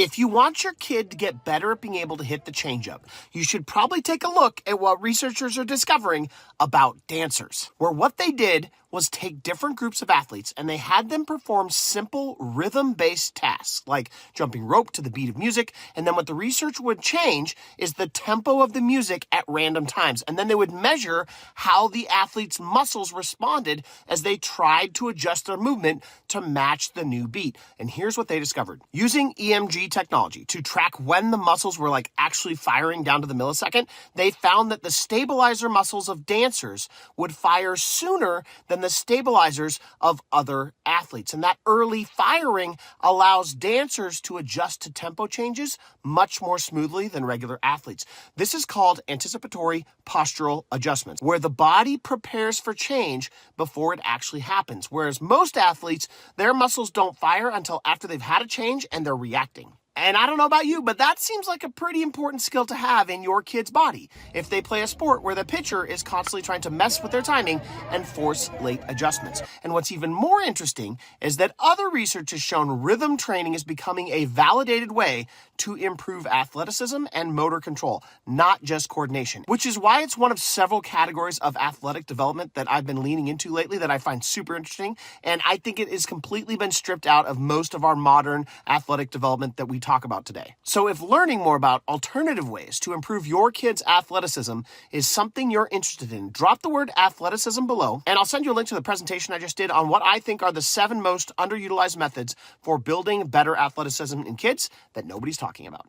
If you want your kid to get better at being able to hit the changeup, you should probably take a look at what researchers are discovering about dancers, where what they did was take different groups of athletes and they had them perform simple rhythm-based tasks like jumping rope to the beat of music, and then what the research would change is the tempo of the music at random times, and then they would measure how the athletes' muscles responded as they tried to adjust their movement to match the new beat. And here's what they discovered. Using EMG technology to track when the muscles were actually firing down to the millisecond, they found that the stabilizer muscles of dancers would fire sooner than the stabilizers of other athletes. And that early firing allows dancers to adjust to tempo changes much more smoothly than regular athletes. This is called anticipatory postural adjustments, where the body prepares for change before it actually happens. Whereas most athletes, their muscles don't fire until after they've had a change and they're reacting. And I don't know about you, but that seems like a pretty important skill to have in your kid's body if they play a sport where the pitcher is constantly trying to mess with their timing and force late adjustments. And what's even more interesting is that other research has shown rhythm training is becoming a validated way to improve athleticism and motor control, not just coordination, which is why it's one of several categories of athletic development that I've been leaning into lately that I find super interesting. And I think it has completely been stripped out of most of our modern athletic development that we talk about today. So if learning more about alternative ways to improve your kids' athleticism is something you're interested in, drop the word athleticism below, and I'll send you a link to the presentation I just did on what I think are the 7 most underutilized methods for building better athleticism in kids that nobody's talking about.